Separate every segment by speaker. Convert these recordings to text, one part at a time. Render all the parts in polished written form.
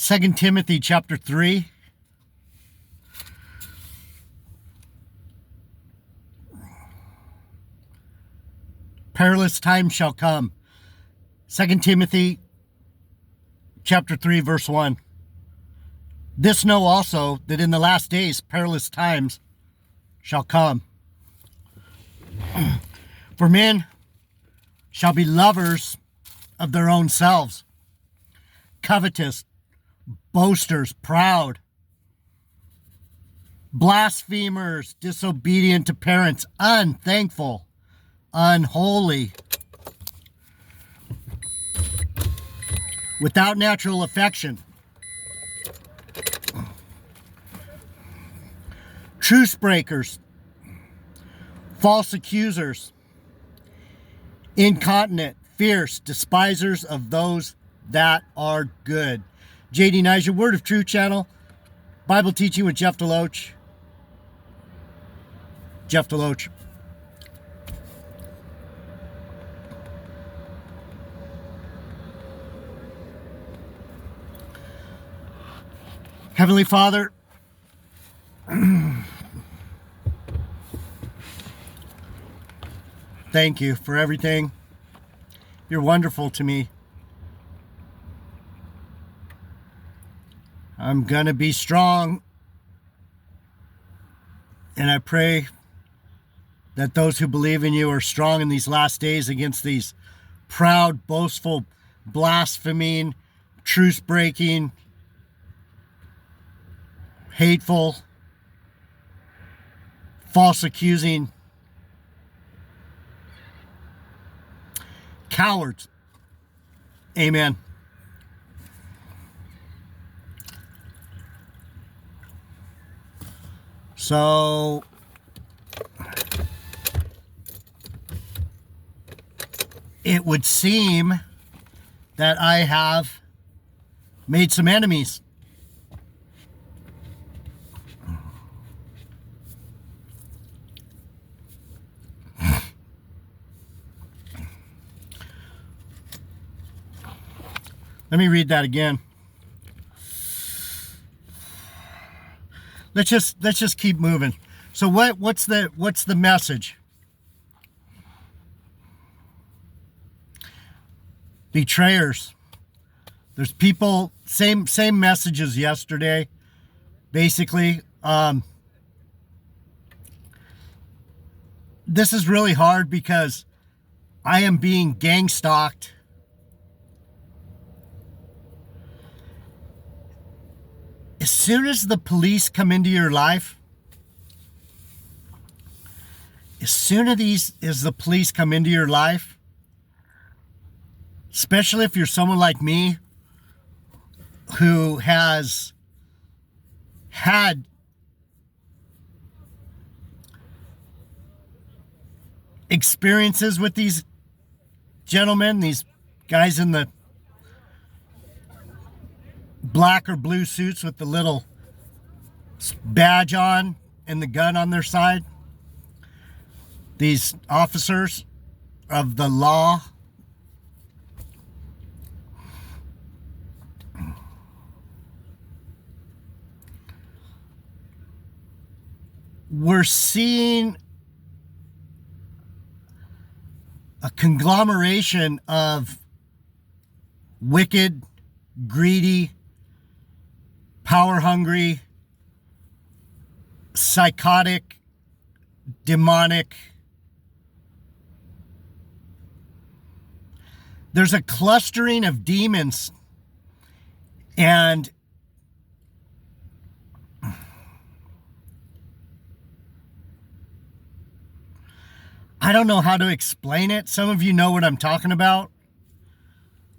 Speaker 1: 2 Timothy chapter 3. Perilous times shall come. 2 Timothy chapter 3, verse 1. This know also, that in the last days perilous times shall come. For men shall be lovers of their own selves, covetous, boasters, proud, blasphemers, disobedient to parents, unthankful, unholy, without natural affection, truce breakers, false accusers, incontinent, fierce, despisers of those that are good. JD Niger, Word of Truth channel, Bible teaching with Jeff Deloach. Jeff Deloach. Heavenly Father, thank you for everything. You're wonderful to me. I'm going to be strong. And I pray that those who believe in you are strong in these last days against these proud, boastful, blaspheming, truce-breaking, hateful, false accusing cowards. Amen. So, it would seem that I have made some enemies. Let me read that again. Let's just keep moving. So what's the message? Betrayers. There's people, same message as yesterday, basically. This is really hard because I am being gang stalked. As soon as the police come into your life, as the police come into your life, especially if you're someone like me who has had experiences with these gentlemen, these guys in the black or blue suits with the little badge on and the gun on their side. These officers of the law. We're seeing a conglomeration of wicked, greedy, power-hungry, psychotic, demonic. There's a clustering of demons, and I don't know how to explain it. Some of you know what I'm talking about.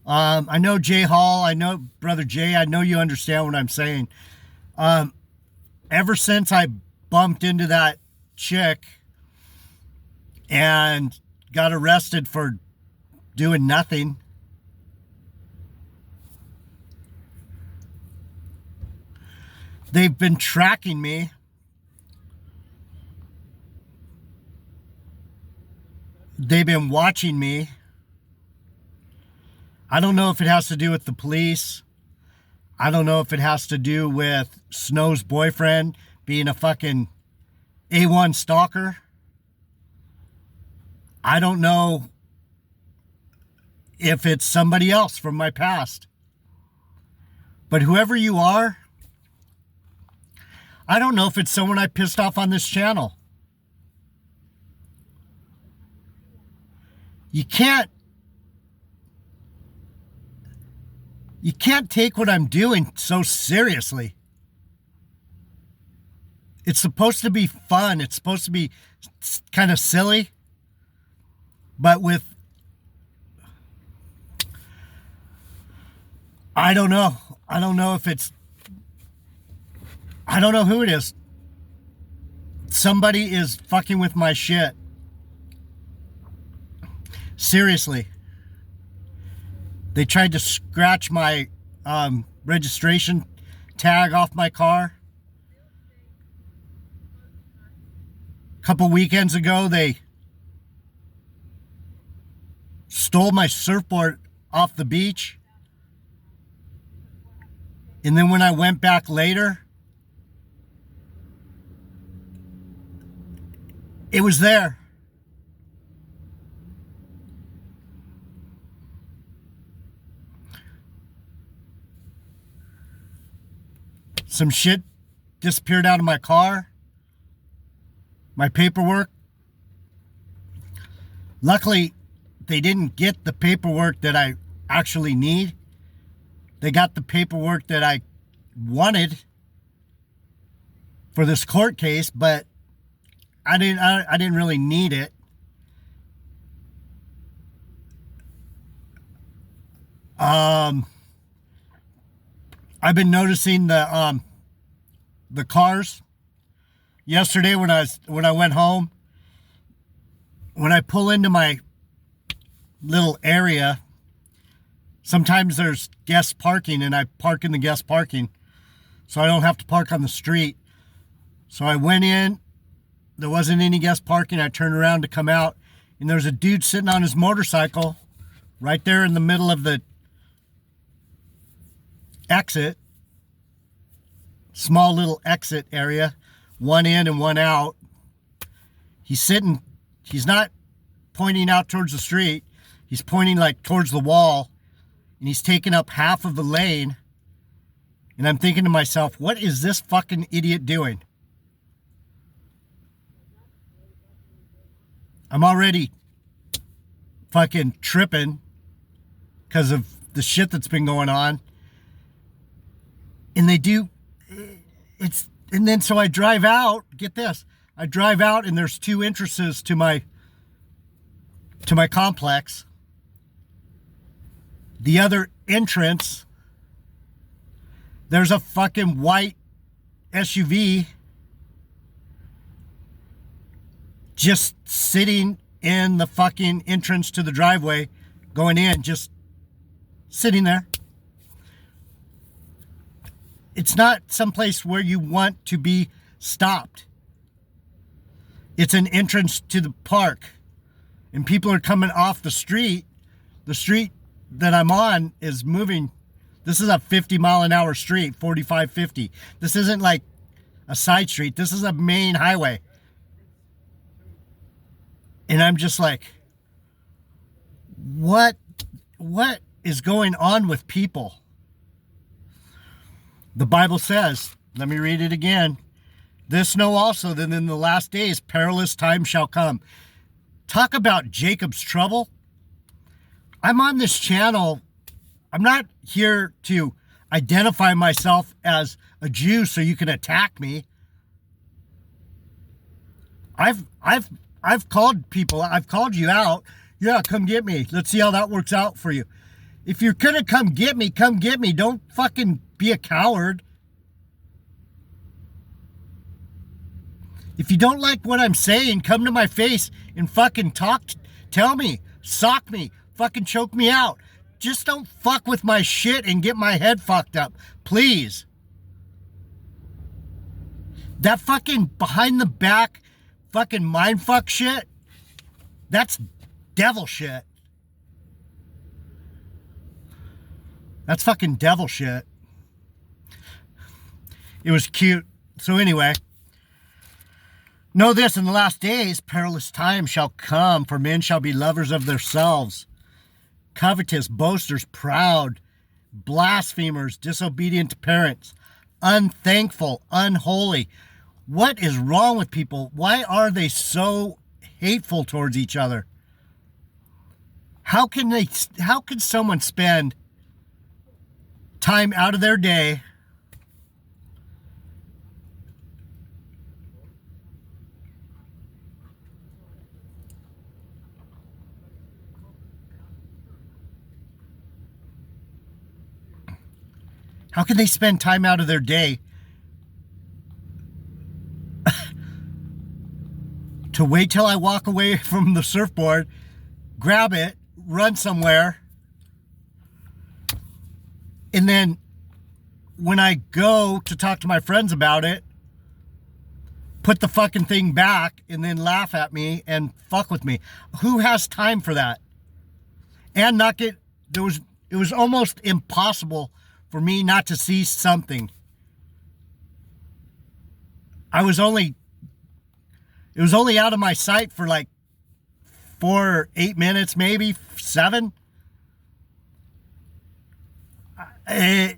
Speaker 1: I know Jay Hall, I know Brother Jay, I know you understand what I'm saying. Ever since I bumped into that chick and got arrested for doing nothing, they've been tracking me. They've been watching me. I don't know if it has to do with the police. I don't know if it has to do with Snow's boyfriend being a fucking A1 stalker. I don't know if it's somebody else from my past. But whoever you are, I don't know if it's someone I pissed off on this channel. You can't take what I'm doing so seriously. It's supposed to be fun. It's supposed to be kind of silly. But I don't know. I don't know if it's, I don't know who it is. Somebody is fucking with my shit. Seriously. They tried to scratch my registration tag off my car. A couple weekends ago, they stole my surfboard off the beach. And then when I went back later, it was there. Some shit disappeared out of my car. My paperwork. Luckily, they didn't get the paperwork that I actually need. They got the paperwork that I wanted for this court case, but I didn't really need it. I've been noticing the cars. Yesterday when I went home, when I pull into my little area, sometimes there's guest parking and I park in the guest parking so I don't have to park on the street. So I went in, there wasn't any guest parking. I turned around to come out and there's a dude sitting on his motorcycle right there in the middle of the exit, small little exit area, one in and one out. He's sitting, he's not pointing out towards the street, he's pointing like towards the wall, and he's taking up half of the lane. And I'm thinking to myself, what is this fucking idiot doing? I'm already fucking tripping because of the shit that's been going on. And they do, it's, and then so I drive out, get this, I drive out and there's two entrances to my complex. The other entrance, there's a fucking white SUV just sitting in the fucking entrance to the driveway, going in, just sitting there. It's not someplace where you want to be stopped. It's an entrance to the park. And people are coming off the street. The street that I'm on is moving. This is a 50-mile-an-hour street, 45, 50. This isn't like a side street. This is a main highway. And I'm just like, what is going on with people? The Bible says, let me read it again. This know also that in the last days perilous times shall come. Talk about Jacob's trouble. I'm on this channel. I'm not here to identify myself as a Jew so you can attack me. I've called people. I've called you out. Yeah, come get me. Let's see how that works out for you. If you're gonna come get me, come get me. Don't fucking be a coward. If you don't like what I'm saying, come to my face and fucking talk. Tell me, sock me, fucking choke me out. Just don't fuck with my shit and get my head fucked up, please. That fucking behind the back fucking mindfuck shit, that's devil shit. That's fucking devil shit. It was cute. So anyway, know this, in the last days, perilous times shall come, for men shall be lovers of themselves, covetous, boasters, proud, blasphemers, disobedient to parents, unthankful, unholy. What is wrong with people? Why are they so hateful towards each other? How can someone spend time out of their day How can they spend time out of their day to wait till I walk away from the surfboard, grab it, run somewhere, and then when I go to talk to my friends about it, put the fucking thing back and then laugh at me and fuck with me? Who has time for that? And not get, it was almost impossible for me not to see something. It was only out of my sight for like 4 or 8 minutes, maybe 7. Is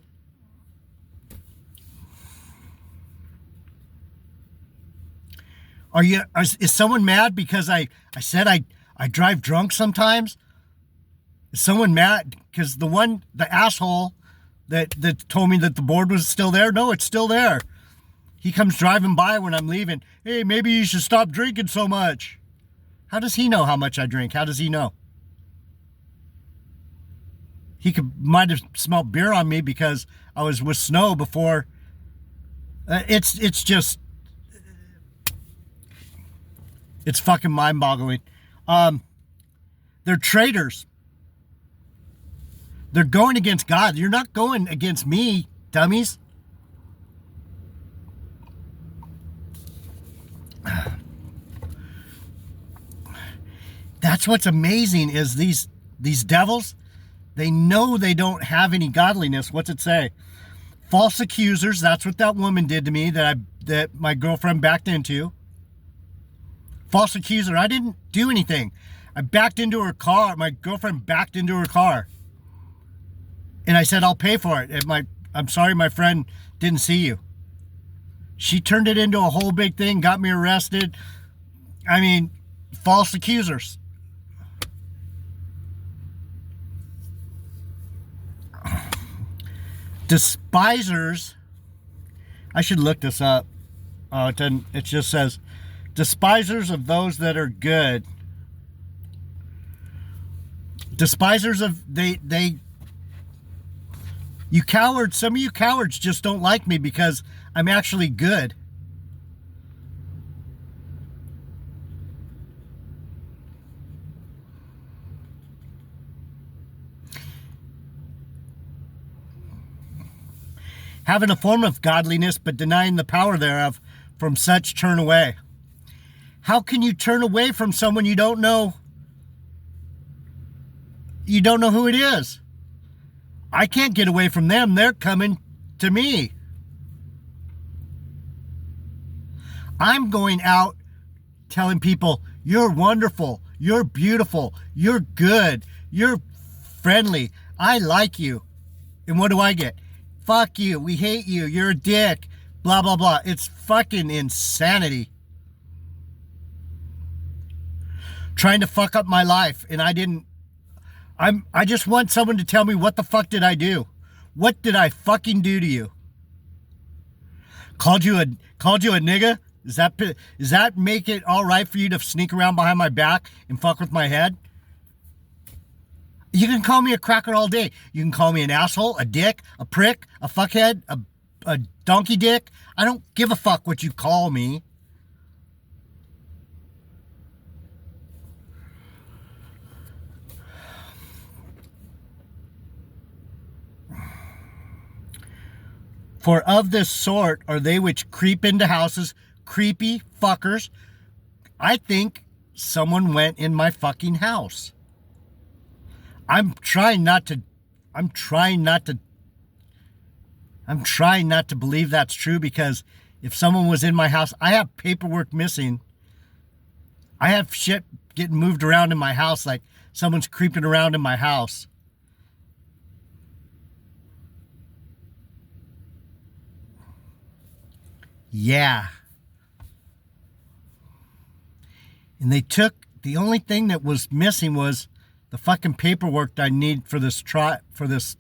Speaker 1: someone mad because I said I drive drunk sometimes? Is someone mad because the asshole that told me that the board was still there? No, it's still there. He comes driving by when I'm leaving. Hey, maybe you should stop drinking so much. How does he know how much I drink? How does he know? He might have smelled beer on me because I was with Snow before. It's just, it's fucking mind-boggling. They're traitors. They're going against God. You're not going against me, dummies. That's what's amazing is these devils, they know they don't have any godliness. What's it say? False accusers. That's what that woman did to me that my girlfriend backed into. False accuser. I didn't do anything. I backed into her car. My girlfriend backed into her car. And I said, I'll pay for it. I'm sorry my friend didn't see you. She turned it into a whole big thing, got me arrested. I mean, false accusers. Despisers. I should look this up. Oh, it just says, despisers of those that are good. Despisers of, you cowards, some of you cowards just don't like me because I'm actually good. Having a form of godliness, but denying the power thereof, from such turn away. How can you turn away from someone you don't know? You don't know who it is. I can't get away from them. They're coming to me. I'm going out telling people, you're wonderful, you're beautiful, you're good, you're friendly, I like you. And what do I get? Fuck you, we hate you, you're a dick, blah, blah, blah. It's fucking insanity. Trying to fuck up my life, and I just want someone to tell me, what the fuck did I do? What did I fucking do to you? Called you a nigga? Does that make it all right for you to sneak around behind my back and fuck with my head? You can call me a cracker all day. You can call me an asshole, a dick, a prick, a fuckhead, a donkey dick. I don't give a fuck what you call me. For of this sort are they which creep into houses, creepy fuckers. I think someone went in my fucking house. I'm trying not to I'm trying not to believe that's true, because if someone was in my house, I have paperwork missing. I have shit getting moved around in my house, like someone's creeping around in my house. Yeah. And they took, the only thing that was missing was the fucking paperwork that I need for this for this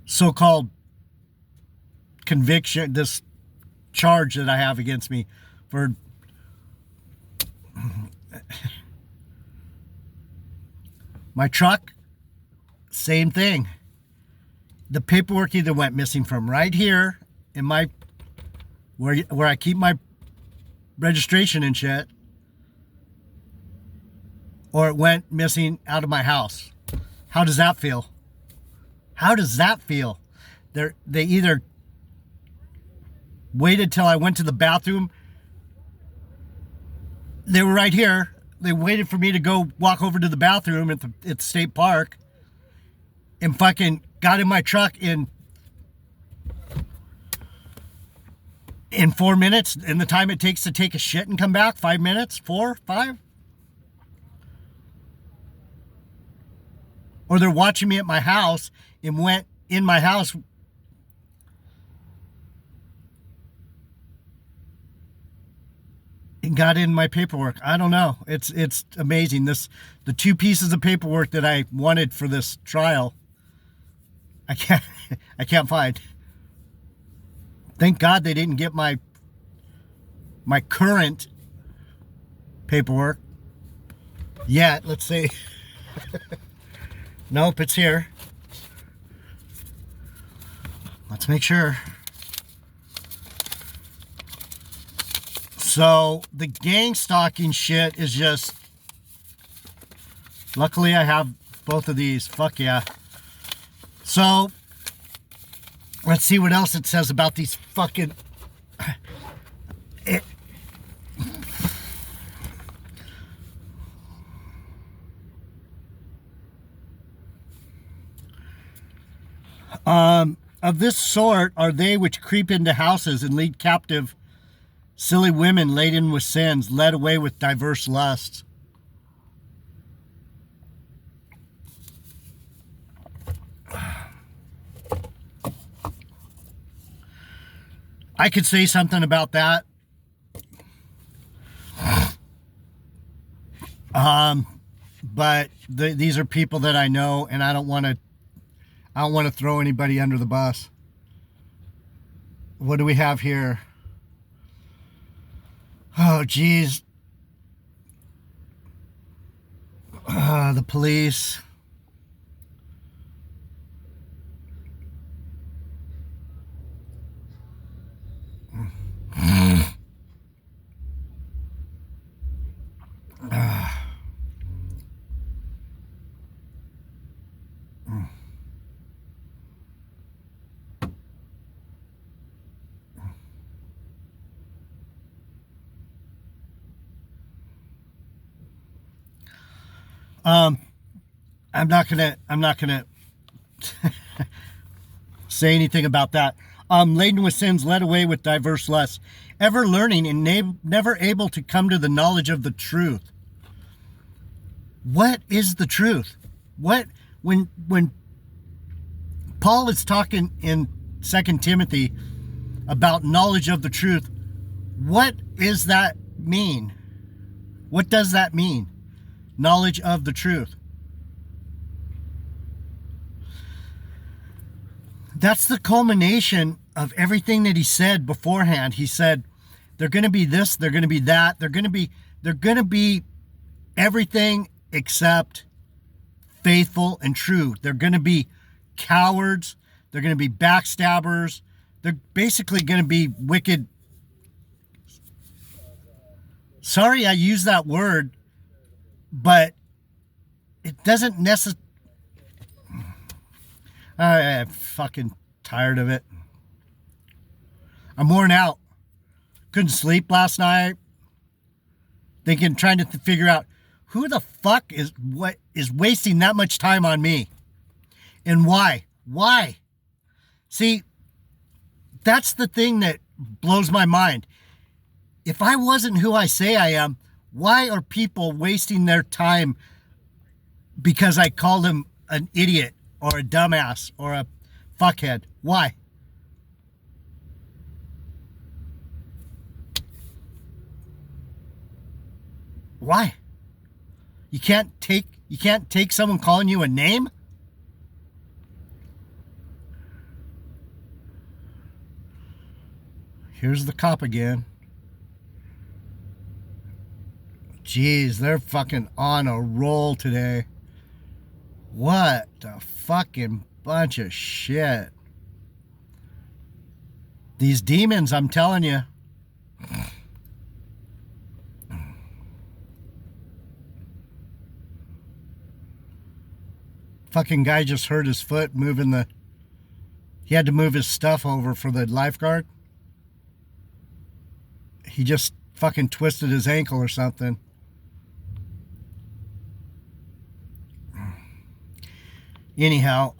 Speaker 1: so-called conviction, this charge that I have against me for my truck. Same thing. The paperwork either went missing from right here in my where I keep my registration and shit, or it went missing out of my house. How does that feel? How does that feel? They either waited till I went to the bathroom. They were right here. They waited for me to go walk over to the bathroom at the state park, and fucking got in my truck in 4 minutes, and the time it takes to take a shit and come back, 5 minutes, 4, 5. Or they're watching me at my house and went in my house and got in my paperwork. I don't know. It's amazing. The 2 pieces of paperwork that I wanted for this trial, I can't find. Thank God they didn't get my current paperwork yet. Let's see. Nope, it's here. Let's make sure. So the gang stalking shit is just, luckily I have both of these. Fuck yeah. So let's see what else it says about these fucking of this sort are they which creep into houses and lead captive silly women laden with sins, led away with diverse lusts. I could say something about that. But these are people that I know, and I don't want to throw anybody under the bus. What do we have here? Oh, geez. The police. I'm not gonna say anything about that. Laden with sins, led away with diverse lusts, ever learning and never able to come to the knowledge of the truth. What is the truth? When Paul is talking in 2 Timothy about knowledge of the truth, what does that mean? What does that mean? Knowledge of the truth. That's the culmination of everything that he said beforehand. He said, they're going to be this, they're going to be that, they're going to be everything except faithful and true. They're going to be cowards, they're going to be backstabbers, they're basically going to be wicked. Sorry I use that word, but it doesn't necessarily... I'm fucking tired of it. I'm worn out. Couldn't sleep last night. Trying to figure out who the fuck is wasting that much time on me. And why? Why? See, That's the thing that blows my mind. If I wasn't who I say I am, why are people wasting their time because I called him an idiot or a dumbass or a fuckhead? Why? Why? You can't take someone calling you a name? Here's the cop again. Jeez, they're fucking on a roll today. What a fucking bunch of shit. These demons, I'm telling you. Fucking guy just hurt his foot moving the... He had to move his stuff over for the lifeguard. He just fucking twisted his ankle or something. Anyhow,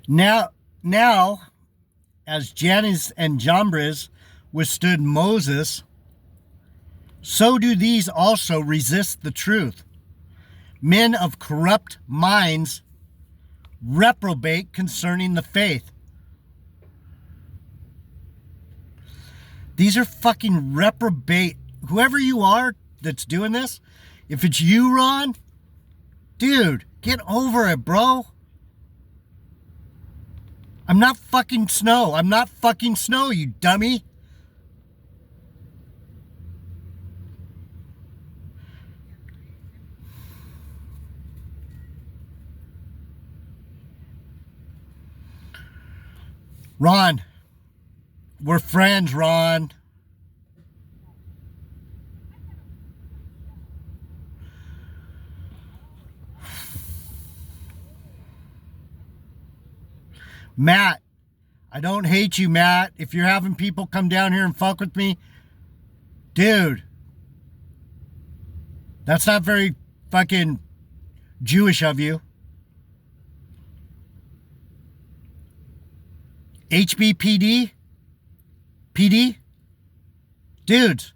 Speaker 1: now, as Jannes and Jambres withstood Moses, so do these also resist the truth. Men of corrupt minds reprobate concerning the faith. These are fucking reprobate. Whoever you are that's doing this, if it's you, Ron, dude, get over it, bro. I'm not fucking Snow. I'm not fucking Snow, you dummy. Ron, we're friends, Ron. Matt, I don't hate you, Matt. If you're having people come down here and fuck with me, dude, that's not very fucking Jewish of you. HBPD? PD? Dudes,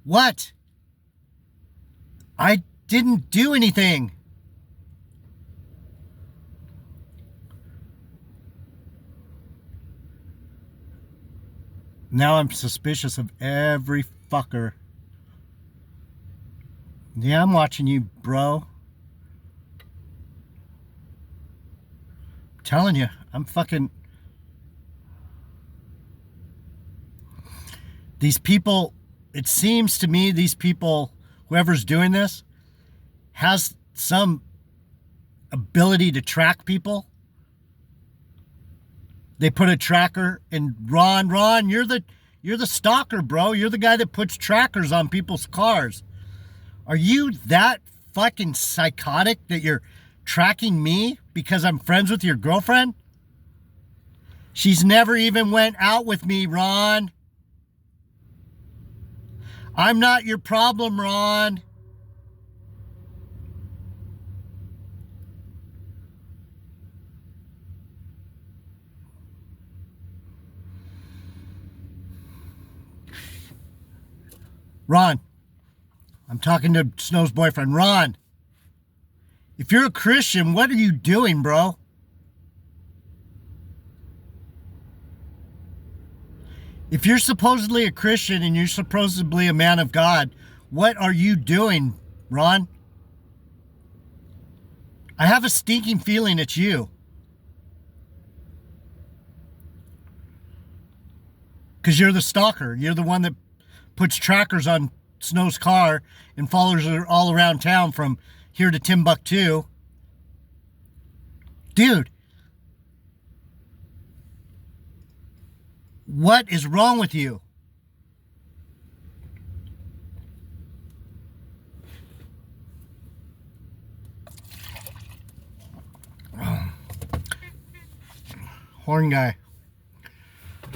Speaker 1: what? I didn't do anything. Now I'm suspicious of every fucker. Yeah, I'm watching you, bro. I'm telling you, I'm fucking... These people, it seems to me these people, whoever's doing this, has some ability to track people. They put a tracker in Ron, you're the stalker, bro. You're the guy that puts trackers on people's cars. Are you that fucking psychotic that you're tracking me because I'm friends with your girlfriend? She's never even went out with me, Ron. I'm not your problem, Ron. Ron, I'm talking to Snow's boyfriend. Ron, if you're a Christian, what are you doing, bro? If you're supposedly a Christian and you're supposedly a man of God, what are you doing, Ron? I have a stinking feeling it's you. Because you're the stalker. You're the one that puts trackers on Snow's car and follows her all around town from here to Timbuktu. Dude. What is wrong with you? Horn guy.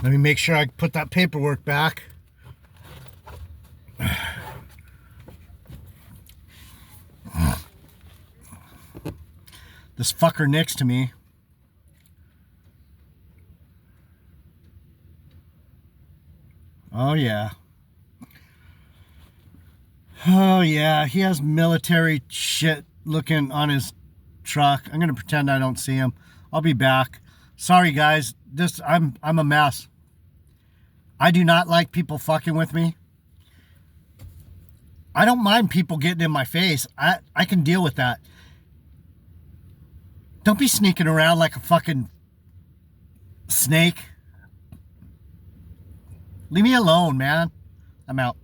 Speaker 1: Let me make sure I put that paperwork back. This fucker next to me. Oh, yeah. Oh, yeah. He has military shit looking on his truck. I'm going to pretend I don't see him. I'll be back. Sorry, guys. I'm a mess. I do not like people fucking with me. I don't mind people getting in my face. I can deal with that. Don't be sneaking around like a fucking snake. Leave me alone, man. I'm out.